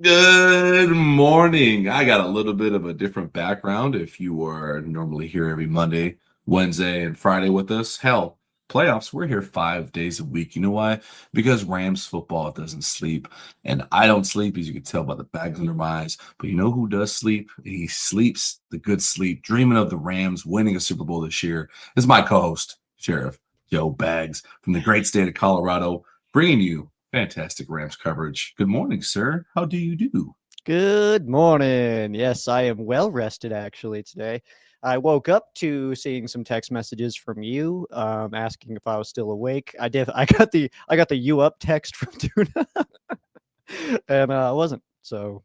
Good morning. I got a little bit of a different background. If you are normally here every Monday, Wednesday, and Friday with us, hell, playoffs, we're here 5 days a week. You know why? Because Rams football doesn't sleep. And I don't sleep, as you can tell by the bags under my eyes. But you know who does sleep? He sleeps the good sleep, dreaming of the Rams winning a Super Bowl this year. This is my co-host, Sheriff Joe Bags from the great state of Colorado, bringing you fantastic Rams coverage. Good morning, sir. How do you do? Good morning. Yes, I am well rested actually today. I woke up to seeing some text messages from you, asking if I was still awake. I got the "you up" text from Tuna, and I wasn't. So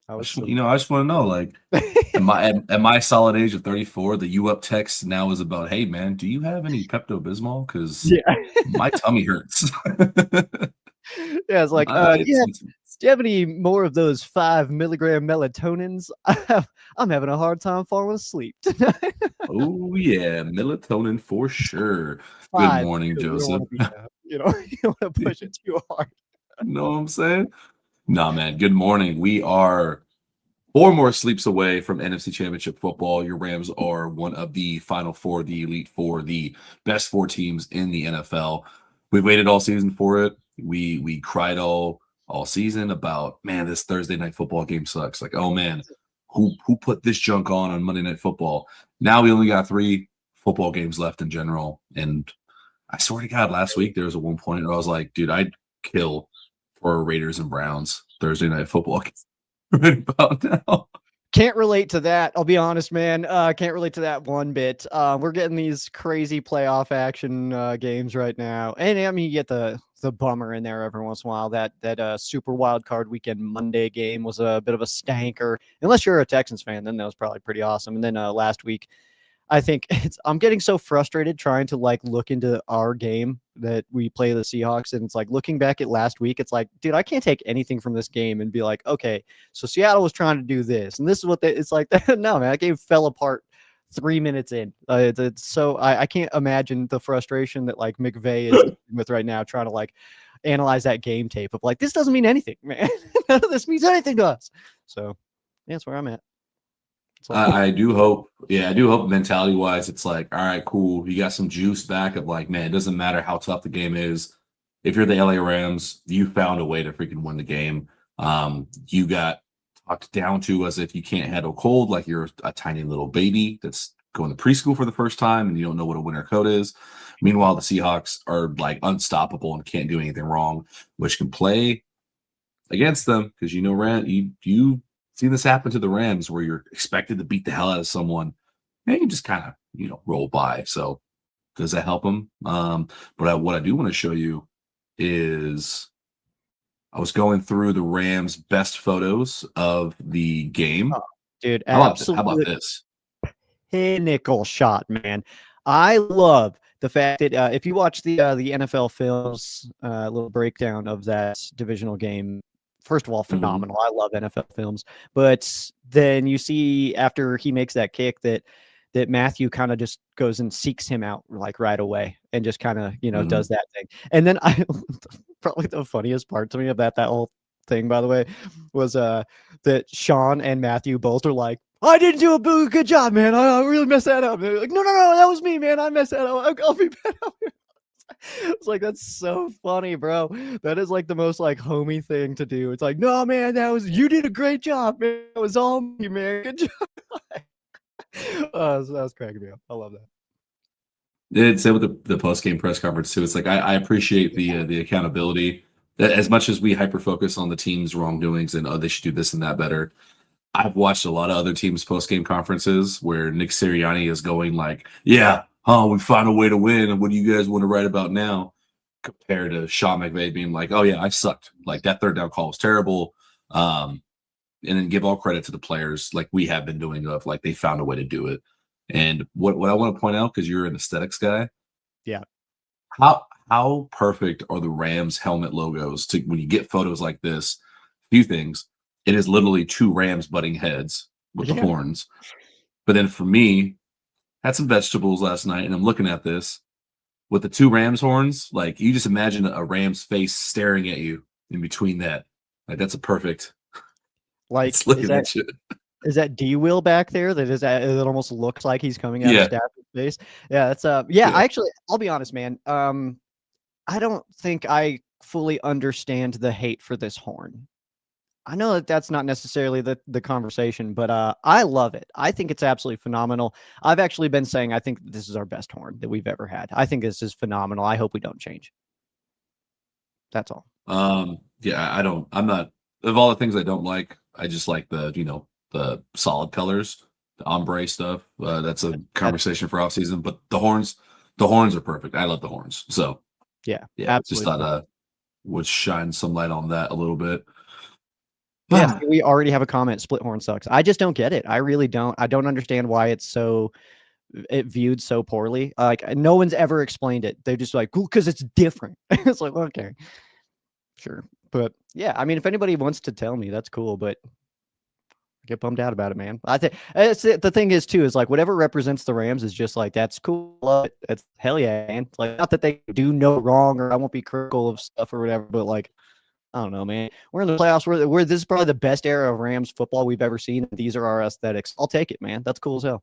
I was asleep. I just want to know, like, at my solid age of 34, the you up text now is about, hey man, do you have any Pepto Bismol? Because Yeah, my tummy hurts. yeah. It's like, My do you have any more of those 5 milligram melatonins? I'm having a hard time falling asleep tonight. oh yeah, melatonin for sure. Good Five. morning, You don't Joseph. want to be, you don't want to push it too hard. Know what I'm saying? Nah, man. Good morning. We are four more sleeps away from NFC Championship football. Your Rams are one of the final four, the elite four, the best four teams in the NFL. We've waited all season for it. We cried all season about, man, this Thursday night football game sucks. Like, oh man, who put this junk on Monday Night Football? Now we only got three football games left in general, and I swear to God, last week there was a one point where I was like, dude, I'd kill for Raiders and Browns Thursday night football right about now. Can't relate to that. I'll be honest, man. Can't relate to that one bit. We're getting these crazy playoff action games right now, and I mean, you get the bummer in there every once in a while. That super wild card weekend Monday game was a bit of a stanker. Unless you're a Texans fan, then that was probably pretty awesome. And then last week, I think I'm getting so frustrated trying to like look into our game that we play the Seahawks, and it's like looking back at last week, it's like, dude, I can't take anything from this game and be like, okay, so Seattle was trying to do this, and this is what it's like. No, man, that game fell apart 3 minutes in. It's so I can't imagine the frustration that like McVay is with right now, trying to like analyze that game tape of like, this doesn't mean anything, man. None of this means anything to us. So yeah, that's where I'm at. I do hope, yeah, I do hope mentality wise, it's like, all right, cool. You got some juice back of like, man, it doesn't matter how tough the game is. If you're the LA Rams, you found a way to freaking win the game. You got talked down to as if you can't handle cold, like you're a tiny little baby that's going to preschool for the first time and you don't know what a winter coat is. Meanwhile, the Seahawks are like unstoppable and can't do anything wrong, which can play against them because you see this happen to the Rams where you're expected to beat the hell out of someone and you just kind of roll by. So does that help them? But what I do want to show you is I was going through the Rams' best photos of the game. Oh, dude, How about absolute this? pinnacle shot, man. I love the fact that if you watch the NFL films, little breakdown of that divisional game. First of all, Mhm. phenomenal. I love NFL films, but then you see after he makes that kick that Matthew kind of just goes and seeks him out like right away and just kind of Mhm. does that thing. And then I probably the funniest part to me about that whole thing, by the way, was that Sean and Matthew both are like, I didn't do a good job, man. I really messed that up. And they're like, no, that was me, man. I messed that up. I'll be better. It's like, that's so funny, bro. That is like the most like homie thing to do. It's like, no, man, you did a great job, man. It was all me, man. Good job. That was cracking me up. I love that. It's with the post game press conference too. It's like I appreciate the accountability. As much as we hyper focus on the team's wrongdoings and they should do this and that better. I've watched a lot of other teams post game conferences where Nick Sirianni is going like, "Yeah, we found a way to win, and what do you guys want to write about now?" Compared to Sean McVay being like, "Oh yeah, I sucked. Like that third down call was terrible." Um, and then give all credit to the players, like we have been doing, of like they found a way to do it. And what I want to point out, because you're an aesthetics guy, Yeah. how perfect are the Rams helmet logos to when you get photos like this? Few things. It is literally two Rams butting heads with the Yeah. horns. But then for me, had some vegetables last night, and I'm looking at this with the two Rams horns. Like you just imagine a Rams face staring at you in between that. Like that's a perfect Like, It's looking at you. is that D Will back there? It almost looks like he's coming out of Yeah. Stafford's face. Yeah, that's Yeah. I actually, I'll be honest, man. I don't think I fully understand the hate for this horn. I know that that's not necessarily the conversation, but I love it. I think it's absolutely phenomenal. I've actually been saying I think this is our best horn that we've ever had. I think this is phenomenal. I hope we don't change. That's all. Yeah, I'm not, of all the things I don't like, I just like the solid colors, the ombre stuff. That's a conversation for off season, but the horns are perfect. I love the horns. So Yeah, yeah, just absolutely. thought would shine some light on that a little bit. Yeah, we already have a comment. Split horn sucks. I just don't get it. I really don't. I don't understand why it viewed so poorly. Like, no one's ever explained it. They're just like, "Cool, because it's different." It's like, okay, sure, but yeah, I mean, if anybody wants to tell me, that's cool. But I get bummed out about it, man. I think the thing is too is like whatever represents the Rams is just like that's cool. Love it. It's hell yeah, man. It's like, not that they do no wrong or I won't be critical of stuff or whatever, but like, I don't know, man. We're in the playoffs. We're this is probably the best era of Rams football we've ever seen. These are our aesthetics. I'll take it, man. That's cool as hell.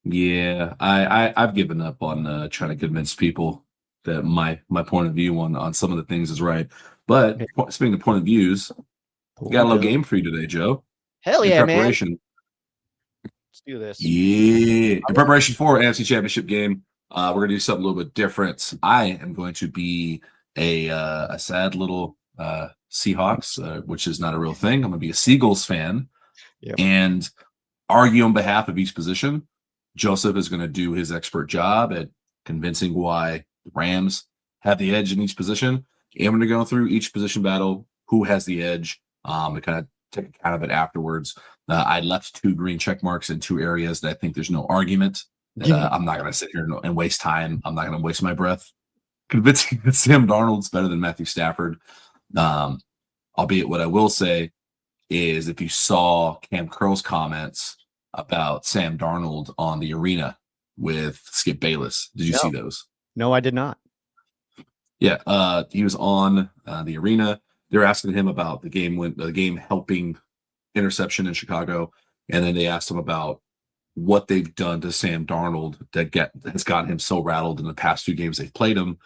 Yeah, I've given up on trying to convince people that my point of view on some of the things is right. But speaking of point of views, we got a little game for you today, Joe. Hell In yeah, man. preparation. Let's do this. Yeah. In preparation for NFC Championship game, we're gonna do something a little bit different. I am going to be a sad little Seahawks, which is not a real thing. I'm gonna be a Seagulls fan and argue on behalf of each position. Joseph is going to do his expert job at convincing why the Rams have the edge in each position. And I'm going to go through each position battle, who has the edge, and kind of take account of it afterwards. I left 2 green check marks in 2 areas that I think there's no argument. I'm not going to sit here and waste time. I'm not going to waste my breath convincing that Sam Darnold's better than Matthew Stafford. Albeit what I will say is if you saw Cam Curl's comments about Sam Darnold on the arena with Skip Bayless. Did you see those? No, I did not. Yeah, he was on the arena. They're asking him about the game helping interception in Chicago, and then they asked him about what they've done to Sam Darnold that has gotten him so rattled in the past 2 games they've played him.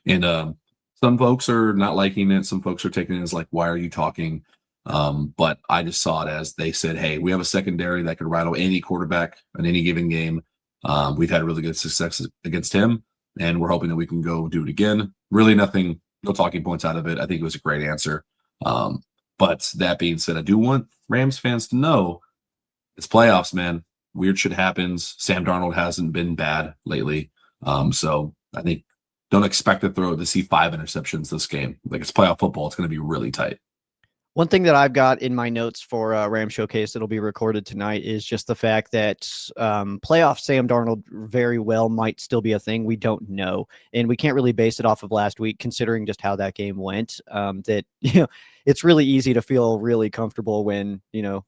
And some folks are not liking it. Some folks are taking it as like, why are you talking? But I just saw it as they said, hey, we have a secondary that could rattle any quarterback in any given game. We've had really good success against him, and we're hoping that we can go do it again. Really nothing, no talking points out of it. I think it was a great answer. But that being said, I do want Rams fans to know it's playoffs, man. Weird shit happens. Sam Darnold hasn't been bad lately. So I think don't expect to see 5 interceptions this game. Like, it's playoff football. It's going to be really tight. One thing that I've got in my notes for Ram Showcase that'll be recorded tonight is just the fact that playoff Sam Darnold very well might still be a thing. We don't know. And we can't really base it off of last week, considering just how that game went. That, it's really easy to feel really comfortable when,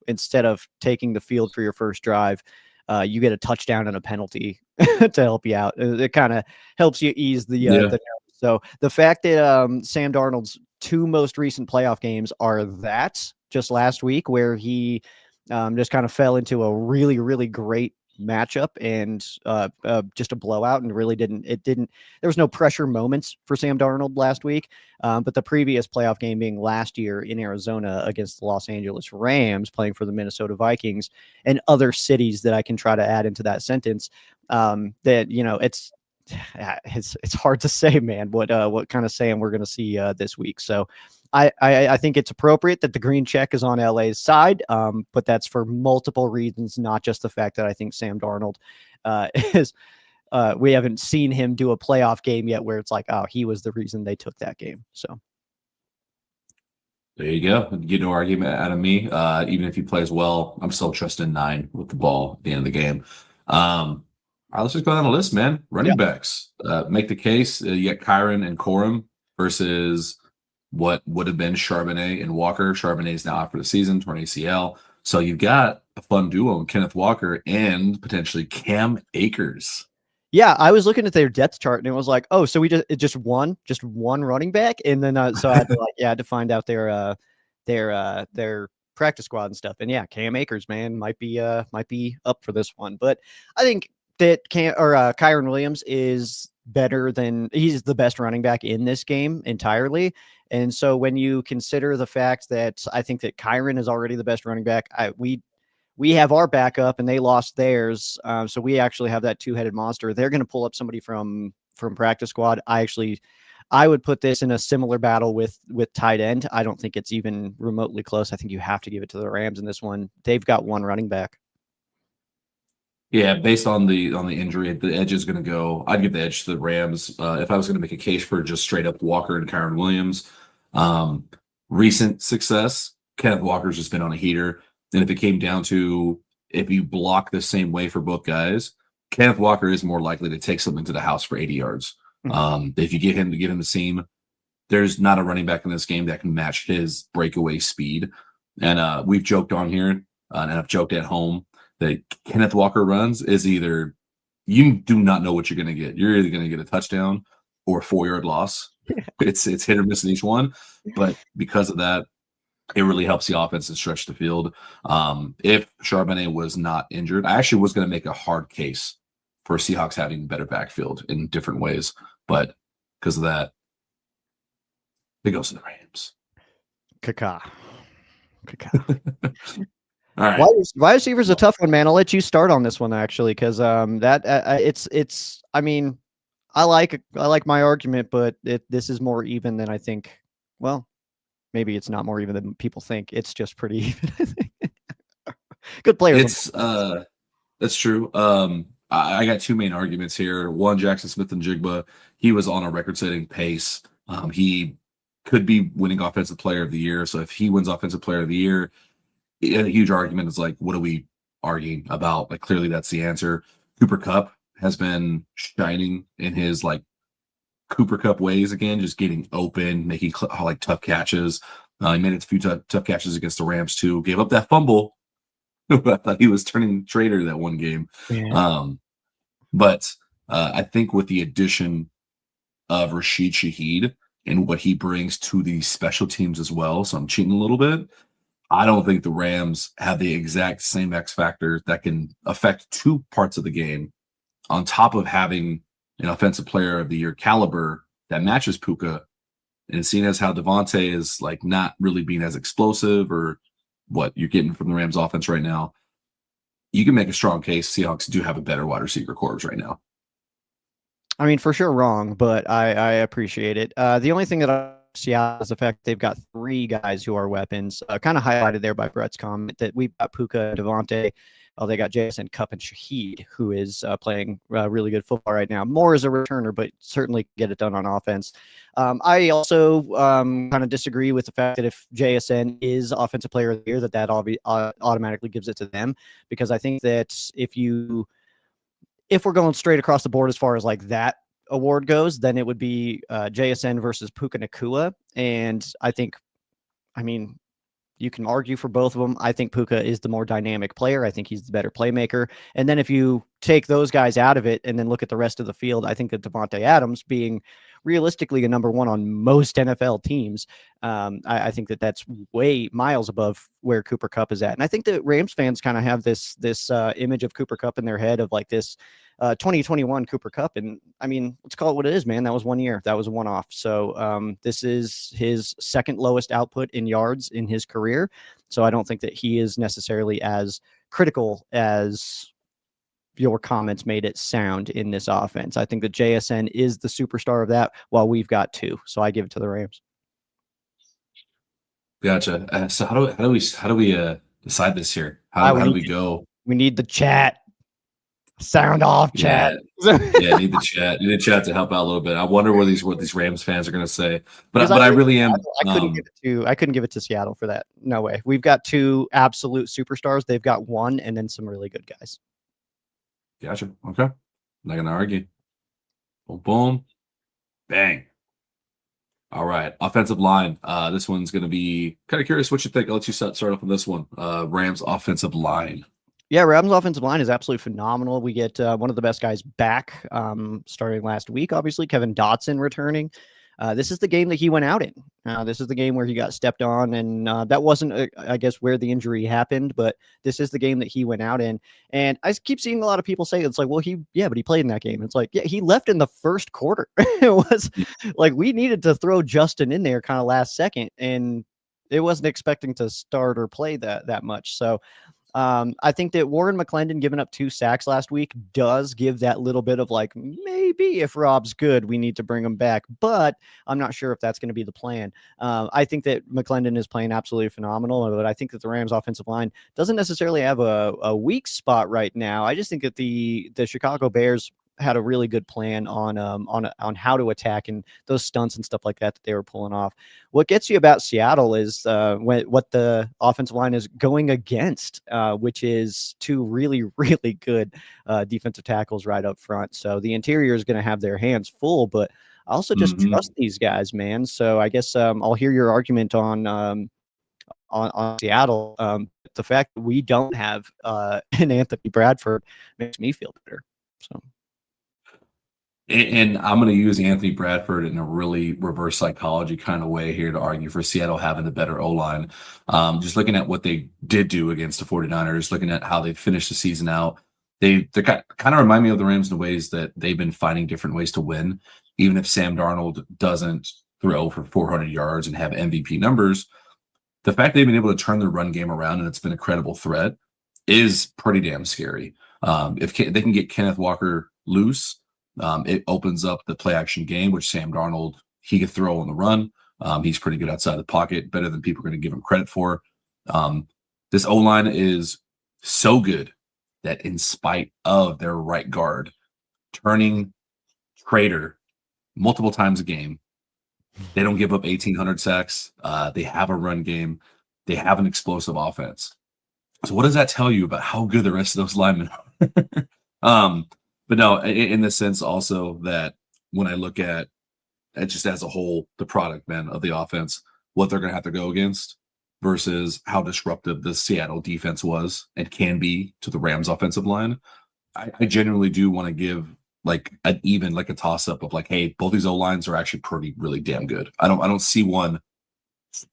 instead of taking the field for your first drive, you get a touchdown and a penalty to help you out. It kind of helps you ease the nerves. So the fact that Sam Darnold's 2 most recent playoff games are that just last week, where he just kind of fell into a really, really great matchup and just a blowout, and really there was no pressure moments for Sam Darnold last week. But the previous playoff game being last year in Arizona against the Los Angeles Rams, playing for the Minnesota Vikings, and other cities that I can try to add into that sentence, it's hard to say, man, what kind of Sam we're going to see this week. So I think it's appropriate that the green check is on LA's side, but that's for multiple reasons, not just the fact that I think Sam Darnold is we haven't seen him do a playoff game yet where it's like, oh, he was the reason they took that game. So there you go. Get no argument out of me. Even if he plays well, I'm still trusting 9 with the ball at the end of the game. All right, let's just go down the list, man. Running backs. Make the case. You got Kyron and Corum versus what would have been Charbonnet and Walker. Charbonnet is now out for the season, torn ACL. So you've got a fun duo in Kenneth Walker and potentially Cam Akers. Yeah, I was looking at their depth chart and it was like, oh, so just one running back, and then so I had to I had to find out their practice squad and stuff. And yeah, Cam Akers, man, might be up for this one. But I think that Kyron Williams is better than he's the best running back in this game entirely. And so when you consider the fact that I think that Kyron is already the best running back, we have our backup and they lost theirs. So we actually have that two-headed monster. They're going to pull up somebody from practice squad. I would put this in a similar battle with tight end. I don't think it's even remotely close. I think you have to give it to the Rams in this one. They've got one running back. Yeah, based on the injury, the edge is going to go. I'd give the edge to the Rams. If I was going to make a case for just straight up Walker and Kyron Williams, recent success, Kenneth Walker's just been on a heater. And if it came down to if you block the same way for both guys, Kenneth Walker is more likely to take something to the house for 80 yards. If you get him the seam, there's not a running back in this game that can match his breakaway speed. And we've joked on here, and I've joked at home, that Kenneth Walker runs is either you do not know what you're going to get. You're either going to get a touchdown or a 4-yard loss. It's hit or miss in each one. But because of that, it really helps the offense to stretch the field. If Charbonnet was not injured, I actually was going to make a hard case for Seahawks having better backfield in different ways. But because of that, it goes to the Rams. Kaka. All right. Wide receiver's a tough one, man. I'll let you start on this one actually, because it's. I mean, I like my argument, but this is more even than I think. Well, maybe it's not more even than people think. It's just pretty even. I think. Good players. That's true. I got two main arguments here. One, Jackson Smith-Njigba. He was on a record-setting pace. He could be winning Offensive Player of the Year. So if he wins Offensive Player of the Year, a huge argument is like, what are we arguing about? Like, clearly that's the answer. Cooper Kupp has been shining in his like Cooper Kupp ways again, just getting open, making like tough catches. He made a few tough catches against the Rams too. Gave up that fumble. I thought he was turning traitor that one game. Yeah. But I think with the addition of Rashid Shaheed and what he brings to the special teams as well, so I'm cheating a little bit, I don't think the Rams have the exact same X factor that can affect two parts of the game on top of having an Offensive Player of the Year caliber that matches Puka. And seeing as how Devontae is like not really being as explosive or what you're getting from the Rams offense right now, you can make a strong case Seahawks do have a better wide receiver corps right now. I mean, for sure wrong, but I appreciate it. The only thing that I see is the fact they've got three guys who are weapons, kind of highlighted there by Brett's comment that we've got Puka and Devontae. They got Jason Kupp and Shaheed, who is playing really good football right now. More as a returner, but certainly get it done on offense. I also kind of disagree with the fact that if JSN is Offensive Player of the Year, that automatically gives it to them, because I think that if we're going straight across the board as far as like that award goes, then it would be JSN versus Puka Nacua. And I mean, you can argue for both of them. I think Puka is the more dynamic player. I think he's the better playmaker. And then if you take those guys out of it and then look at the rest of the field, I think that Devontae Adams, being realistically a number one on most NFL teams, I think that that's way miles above where Cooper Kupp is at. And I think that Rams fans kind of have this image of Cooper Kupp in their head of like this 2021 Cooper Kupp. And I mean, let's call it what it is, man. That was 1 year. That was a one-off. So this is his second lowest output in yards in his career. So I don't think that he is necessarily as critical as your comments made it sound in this offense. I think that JSN is the superstar of that, while we've got two. So I give it to the Rams. Gotcha. So how do we decide this here? How do we go? We need the chat. Sound off, chat. Yeah, need the chat. Need the chat to help out a little bit. I wonder what these Rams fans are going to say. But I really am. I couldn't give it to Seattle for that. No way. We've got two absolute superstars. They've got one, and then some really good guys. Gotcha. Okay. Not going to argue. Boom, boom, bang. All right. Offensive line. This one's going to be kind of curious what you think. I'll let you start off on this one. Rams offensive line. Yeah, Rams' offensive line is absolutely phenomenal. We get one of the best guys back starting last week, obviously, Kevin Dotson returning. This is the game that he went out in. This is the game where he got stepped on, and that wasn't, I guess, where the injury happened, but this is the game that he went out in. And I keep seeing a lot of people say, it's like, well, but he played in that game. It's like, yeah, he left in the first quarter. It was like we needed to throw Justin in there kind of last second, and it wasn't expecting to start or play that much. So I think that Warren McClendon giving up 2 sacks last week does give that little bit of like, maybe if Rob's good, we need to bring him back. But I'm not sure if that's going to be the plan. I think that McClendon is playing absolutely phenomenal, but I think that the Rams offensive line doesn't necessarily have a weak spot right now. I just think that the Chicago Bears had a really good plan on how to attack and those stunts and stuff like that they were pulling off. What gets you about Seattle is what the offensive line is going against, which is 2 really, really good defensive tackles right up front. So the interior is going to have their hands full, but I also just trust these guys, man. So I guess I'll hear your argument on Seattle. The fact that we don't have an Anthony Bradford makes me feel better. So. And I'm going to use Anthony Bradford in a really reverse psychology kind of way here to argue for Seattle having the better O-line. Just looking at what they did do against the 49ers, looking at how they finished the season out, they kind of remind me of the Rams in the ways that they've been finding different ways to win. Even if Sam Darnold doesn't throw for 400 yards and have MVP numbers, the fact they've been able to turn the run game around and it's been a credible threat is pretty damn scary. If they can get Kenneth Walker loose, it opens up the play action game, which Sam Darnold, he could throw on the run. He's pretty good outside the pocket, better than people are going to give him credit for. This O-line is so good that in spite of their right guard turning traitor multiple times a game, they don't give up 1,800 sacks. They have a run game. They have an explosive offense. So what does that tell you about how good the rest of those linemen are? But no, in the sense also that when I look at it just as a whole, the product, man, of the offense, what they're going to have to go against versus how disruptive the Seattle defense was and can be to the Rams offensive line, I genuinely do want to give like an even, like a toss-up of like, hey, both these O-lines are actually pretty, really damn good. I don't see one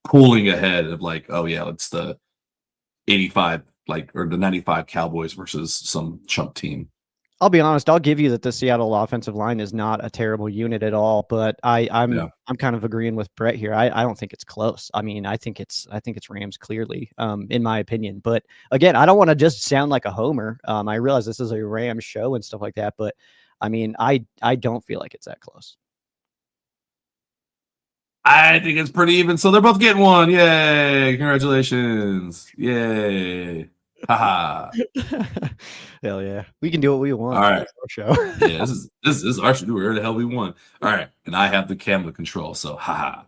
pulling ahead of like, oh yeah, it's the 85 or the 95 Cowboys versus some chump team. I'll be honest. I'll give you that the Seattle offensive line is not a terrible unit at all, but I'm kind of agreeing with Brett here. I don't think it's close. I mean, I think it's Rams clearly, in my opinion. But again, I don't want to just sound like a homer. I realize this is a Rams show and stuff like that, but I mean, I don't feel like it's that close. I think it's pretty even. So they're both getting one. Yay! Congratulations! Yay! Haha! Hell yeah, we can do what we want. All right, our show. Yeah, this is our show. Where the hell we want? All right, and I have the camera control. So haha.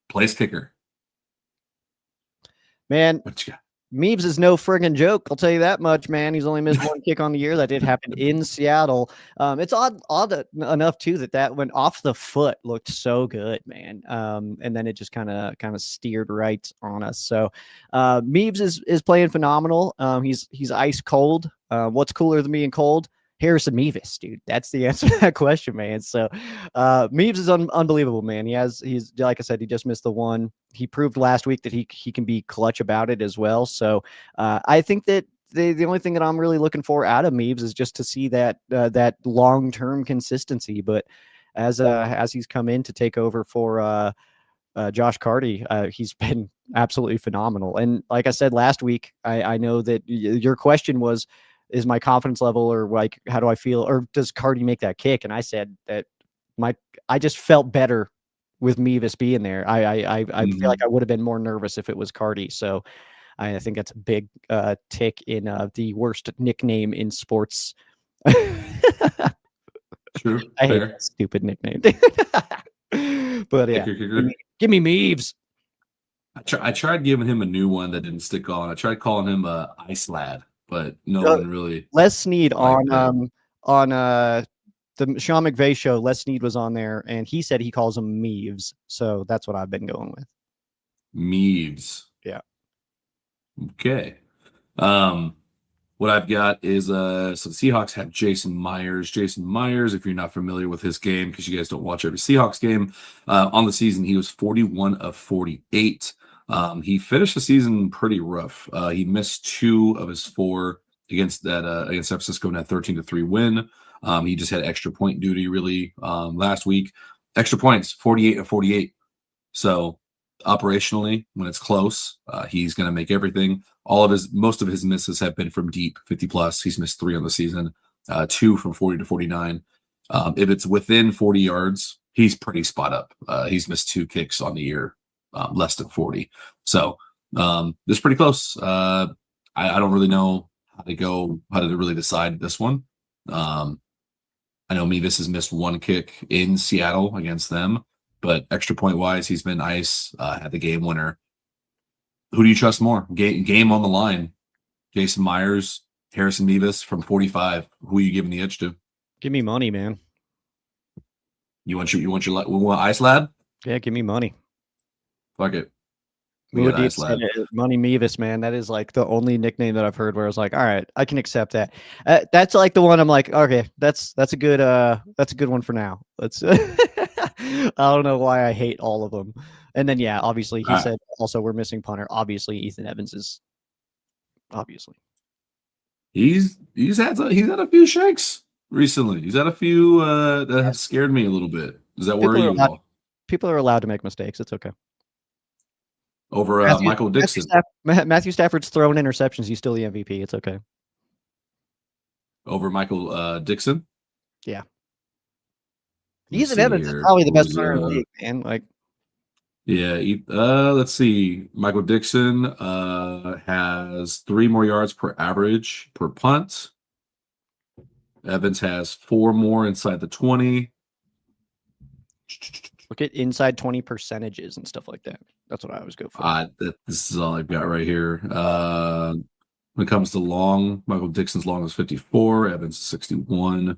Place kicker. Man, what you got? Meebs is no friggin' joke. I'll tell you that much, man. He's only missed 1 kick on the year. That did happen in Seattle. It's odd enough too that went off the foot looked so good, man. And then it just kind of steered right on us. So, Meebs is playing phenomenal. He's ice cold. What's cooler than being cold? Harrison Mevis, dude. That's the answer to that question, man. So, Meves is unbelievable, man. He's like I said, he just missed the 1. He proved last week that he can be clutch about it as well. So, I think that the only thing that I'm really looking for out of Meves is just to see that long-term consistency. But as he's come in to take over for Josh Carty, he's been absolutely phenomenal. And like I said last week, I know that your question was, is my confidence level, or like, how do I feel, or does Carty make that kick? And I said that I just felt better with Mevis being there. I feel like I would have been more nervous if it was Carty. So I think that's a big tick in the worst nickname in sports. True. I hate that stupid nickname. But yeah, give me Meves. I tried giving him a new one that didn't stick on. I tried calling him Ice Lad, but no one really. Les Snead on the Sean McVay show. Les Snead was on there, and he said he calls him Meves. So that's what I've been going with. Meves. Yeah. Okay. What I've got is so the Seahawks have Jason Myers. Jason Myers, if you're not familiar with his game, because you guys don't watch every Seahawks game, on the season he was 41 of 48. He finished the season pretty rough. He missed 2 of his 4 against San Francisco in that 13-3 win. He just had extra point duty really last week. Extra points, 48 of 48. So operationally, when it's close, he's going to make everything. Most of his misses have been from deep, 50 plus. He's missed 3 on the season, 2 from 40 to 49. If it's within 40 yards, he's pretty spot up. He's missed 2 kicks on the year, less than 40. So this is pretty close. I don't really know how to really decide this one. I know Mevis has missed 1 kick in Seattle against them, but extra point wise, he's been nice. Had the game winner. Who do you trust more? Game on the line. Jason Myers, Harrison Mevis from 45. Who are you giving the edge to? Give me money, man. You want Ice Lad? Yeah, give me money. Fuck it. Money Mevis, man. That is like the only nickname that I've heard where I was like, all right, I can accept that. That's like the one I'm like, okay, that's a good one for now. Let's I don't know why I hate all of them. And then yeah, obviously he said also we're missing punter. Obviously Ethan Evans is obviously. He's had a few shakes recently. He's had a few that have scared me a little bit. Does that worry you at all? People are allowed to make mistakes. It's okay. Over Michael Dixon. Matthew Stafford's throwing interceptions. He's still the MVP. It's okay. Over Michael Dixon? Yeah. Ethan Evans is probably the best player in the league, man. Like, yeah. Let's see. Michael Dixon has 3 more yards per average per punt. Evans has 4 more inside the 20. Look at inside 20 percentages and stuff like that. That's what I always go for. This is all I've got right here. When it comes to long, Michael Dixon's long is 54. Evans is 61.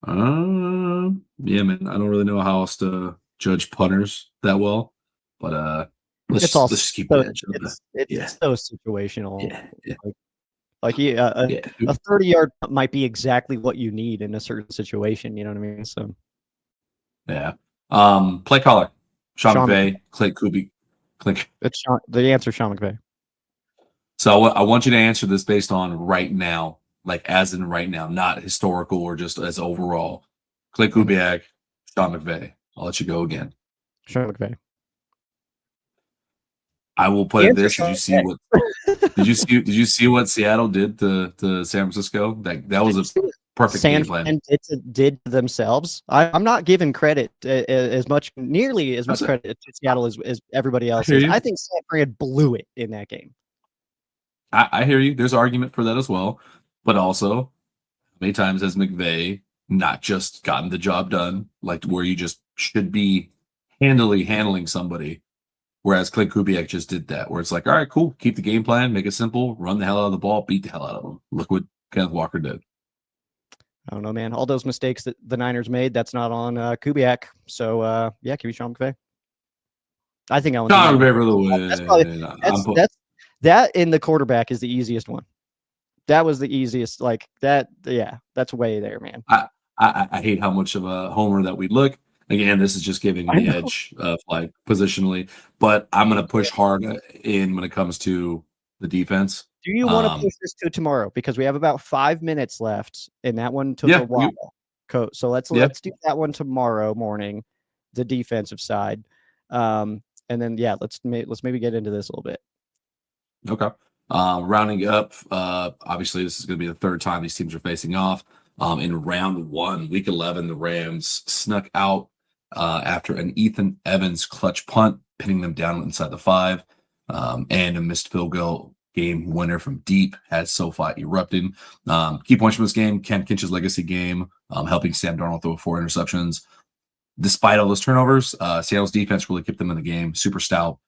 Yeah, man. I don't really know how else to judge punters that well, but let's just keep the edge. It's so situational. Yeah. A 30-yard might be exactly what you need in a certain situation. You know what I mean? So yeah. Play caller. Sean McVay, Clint Kubi. It's the answer, Sean McVay. So I want you to answer this based on right now, like as in right now, not historical or just as overall. Clint Kubiak, Sean McVay. I'll let you go again. Sean McVay. I will put it this. Did you see what Seattle did to San Francisco? That was a perfect game plan. Did themselves. I'm not giving credit nearly as much credit to Seattle as everybody else is. I think San Fran blew it in that game. I hear you. There's argument for that as well. But also, how many times has McVay not just gotten the job done, like where you just should be handling somebody, whereas Clint Kubiak just did that, where it's like, all right, cool, keep the game plan, make it simple, run the hell out of the ball, beat the hell out of them. Look what Kenneth Walker did. I don't know, man. All those mistakes that the Niners made, that's not on Kubiak. So, yeah, give me Sean McVay. I think I want Sean McVay for the win. That in the quarterback is the easiest one. That was the easiest. Like that. Yeah, that's way there, man. I hate how much of a homer that we look. Again, this is just giving the edge like positionally, but I'm going to push hard in when it comes to the defense. Do you want to push this to tomorrow? Because we have about 5 minutes left, and that one took a while. So let's do that one tomorrow morning, the defensive side, and then let's maybe get into this a little bit. Okay. Rounding up, obviously this is going to be the 3rd time these teams are facing off. In round 1, week 11, the Rams snuck out after an Ethan Evans clutch punt, pinning them down inside the 5, and a missed field goal game winner from deep had SoFi erupting. Key points from this game: Cam Kinch's legacy game, helping Sam Darnold throw 4 interceptions. Despite all those turnovers, Seattle's defense really kept them in the game. Super stout.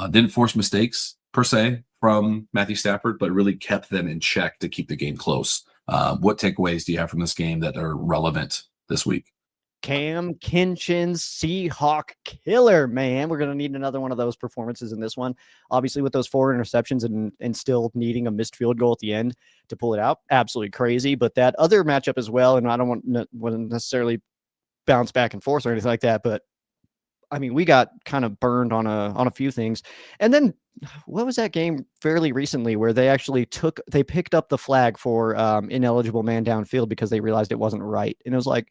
Didn't force mistakes per se from Matthew Stafford, but really kept them in check to keep the game close. What takeaways do you have from this game that are relevant this week? Cam Kinchin's Seahawk killer, man. We're going to need another one of those performances in this one. Obviously, with those 4 interceptions and still needing a missed field goal at the end to pull it out. Absolutely crazy. But that other matchup as well, and I don't want to necessarily bounce back and forth or anything like that, but I mean, we got kind of burned on a few things. And then what was that game fairly recently where they actually picked up the flag for ineligible man downfield because they realized it wasn't right. And it was like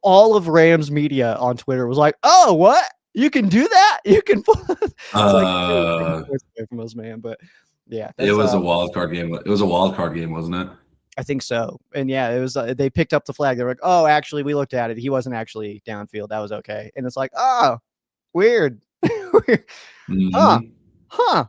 all of Rams media on Twitter was like, "Oh, what? You can do that? You can." It's like from us, man. But yeah, it was a wild card game. It was a wild card game, wasn't it? I think so. And yeah, it was. They picked up the flag. They were like, "Oh, actually, we looked at it. He wasn't actually downfield. That was okay." And it's like, "Oh, weird." Mm-hmm. Huh.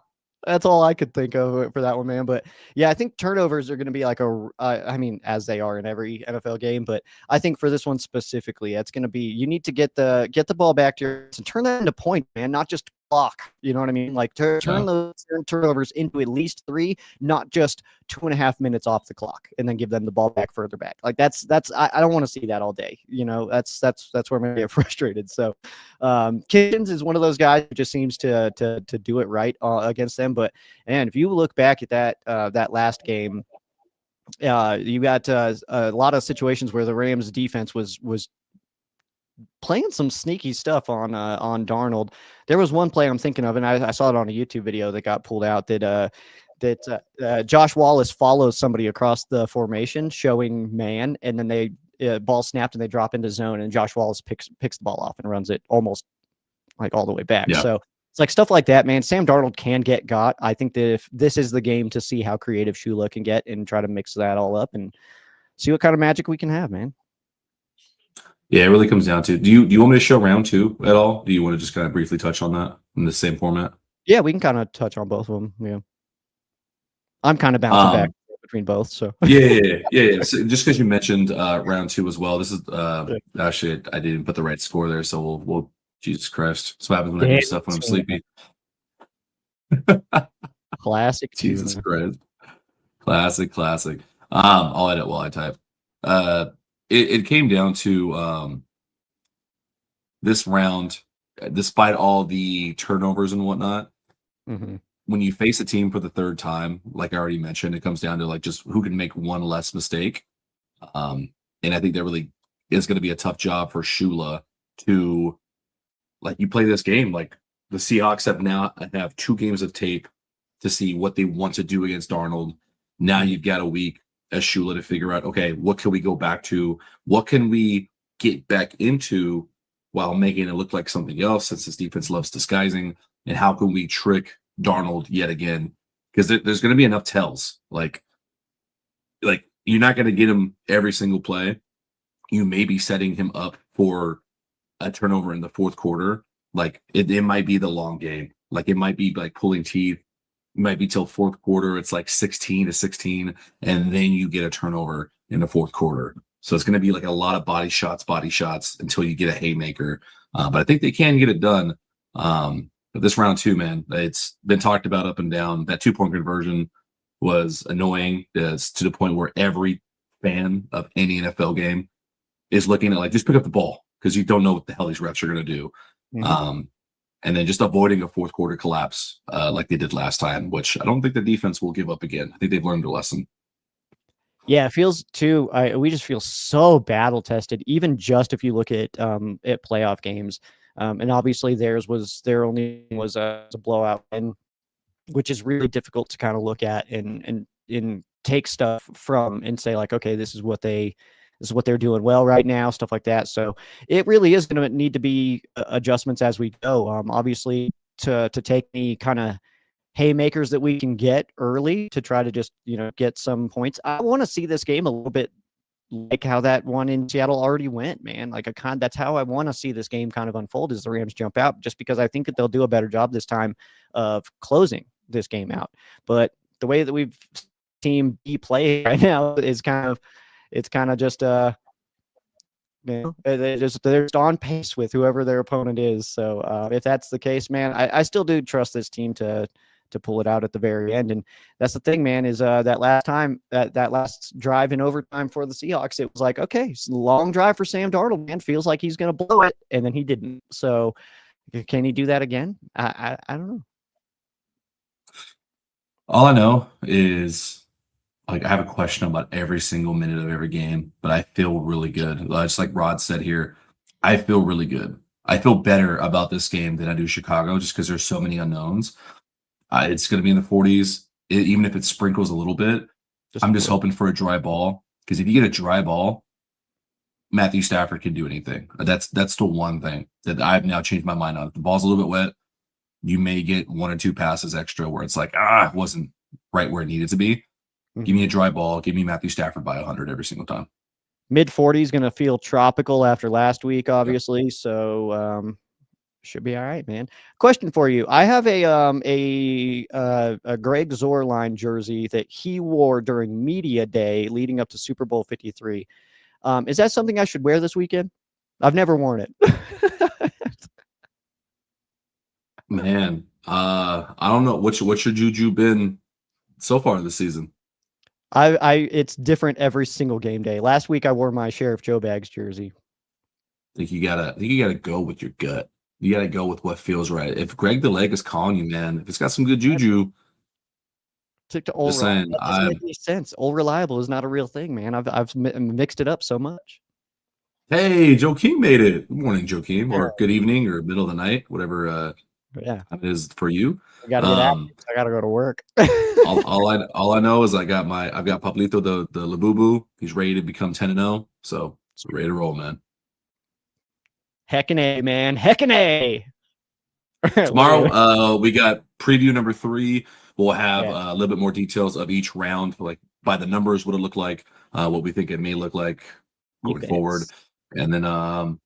That's all I could think of for that one, man. But yeah, I think turnovers are going to be like I mean, as they are in every NFL game, but I think for this one specifically, it's going to be, you need to get the ball back to your and turn that into point, man, not just clock. You know what I mean? Like turn those turnovers into at least 3, not just 2.5 minutes off the clock, and then give them the ball back further back. Like that's I don't want to see that all day. You know, that's where I'm going to get frustrated. So Kitchens is one of those guys who just seems to do it right against them. But and if you look back at that last game, you got a lot of situations where the Rams defense was playing some sneaky stuff on Darnold. There was one play I'm thinking of, and I saw it on a YouTube video that got pulled out that Josh Wallace follows somebody across the formation showing man, and then they ball snapped and they drop into zone, and Josh Wallace picks the ball off and runs it almost like all the way back. Yeah. So it's like stuff like that, man. Sam Darnold can get got. I think that if this is the game to see how creative Shula can get and try to mix that all up and see what kind of magic we can have, man. Yeah, it really comes down to, do you want me to show round 2 at all? Do you want to just kind of briefly touch on that in the same format? Yeah, we can kind of touch on both of them. Yeah. I'm kind of bouncing back between both. So yeah. So just because you mentioned round 2 as well, this is actually I didn't put the right score there, so we'll Jesus Christ. That's what happens when I do stuff when I'm sleepy. Classic. Jesus Christ. Classic. I'll edit while I type. It came down to this round, despite all the turnovers and whatnot. Mm-hmm. When you face a team for the 3rd time, like I already mentioned, it comes down to like just who can make one less mistake. And I think that really is going to be a tough job for Shula to, like, you play this game, like the Seahawks have 2 games of tape to see what they want to do against Darnold. Now you've got a week as Shula to figure out, okay, what can we go back to? What can we get back into while making it look like something else, since this defense loves disguising? And how can we trick Darnold yet again? Because there's going to be enough tells. Like you're not going to get him every single play. You may be setting him up for a turnover in the 4th quarter. Like it might be the long game. Like it might be like pulling teeth. It might be till 4th quarter. It's like 16-16, and then you get a turnover in the 4th quarter. So it's going to be like a lot of body shots until you get a haymaker. But I think they can get it done. But this round 2, man, it's been talked about up and down. That 2-point conversion was annoying to the point where every fan of any NFL game is looking at like, just pick up the ball, because you don't know what the hell these refs are going to do. Mm-hmm. And then just avoiding a 4th quarter collapse like they did last time, which I don't think the defense will give up again. I think they've learned a lesson. Yeah, it feels too. We just feel so battle tested. Even just if you look at playoff games, and obviously their only was a blowout, and which is really difficult to kind of look at and take stuff from and say like, okay, this is what they're doing well right now, stuff like that. So it really is going to need to be adjustments as we go. Obviously, to take any kind of haymakers that we can get early to try to just, get some points. I want to see this game a little bit like how that one in Seattle already went, man. Like that's how I want to see this game kind of unfold, as the Rams jump out, just because I think that they'll do a better job this time of closing this game out. But the way that we've team B play right now is kind of just they're just on pace with whoever their opponent is. So if that's the case, man, I still do trust this team to to pull it out at the very end. And that's the thing, man, is that last drive in overtime for the Seahawks, it was like, okay, it's a long drive for Sam Darnold, man. Feels like he's going to blow it, and then he didn't. So can he do that again? I don't know. All I know is, like, I have a question about every single minute of every game, but I feel really good. Just like Rod said here, I feel really good. I feel better about this game than I do Chicago, just because there's so many unknowns. It's going to be in the 40s, even if it sprinkles a little bit. I'm just hoping for a dry ball, because if you get a dry ball, Matthew Stafford can do anything. That's the one thing that I've now changed my mind on. If the ball's a little bit wet, you may get 1 or 2 passes extra where it's like, it wasn't right where it needed to be. Mm-hmm. Give me a dry ball. Give me Matthew Stafford by 100 every single time. Mid 40s going to feel tropical after last week, obviously. Yep. So should be all right, man. Question for you: I have a Greg Zorline jersey that he wore during media day leading up to Super Bowl 53. Is that something I should wear this weekend? I've never worn it. Man, I don't know. What's your juju been so far this season? It's different every single game day. Last week I wore my Sheriff Joe Bags jersey. I think you gotta go with your gut. You gotta go with what feels right. If Greg the Leg is calling you, man, if it's got some good juju, stick to Old Reliable. That doesn't make any sense. Old Reliable is not a real thing, man. I've mixed it up so much. Hey, Joakim made it. Good morning, Joakim, or good evening, or middle of the night, whatever. Yeah, it is for you. I gotta get out. I gotta go to work. all I know is I've got Pablito the Labubu. He's ready to become 10-0, so ready to roll, man. Heckin' A, man. Heckin' A. Tomorrow, we got preview number 3. We'll have a little bit more details of each round, like by the numbers, what it looked like, what we think it may look like going forward, and then I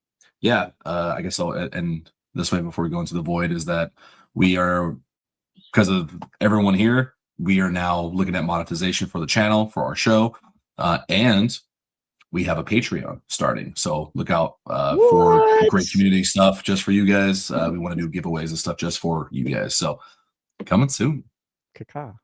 guess I'll end this way before we go into the void is that we are, because of everyone here, we are now looking at monetization for the channel, for our show, and we have a Patreon starting. So look out for great community stuff just for you guys. We want to do giveaways and stuff just for you guys. So coming soon. Kaka.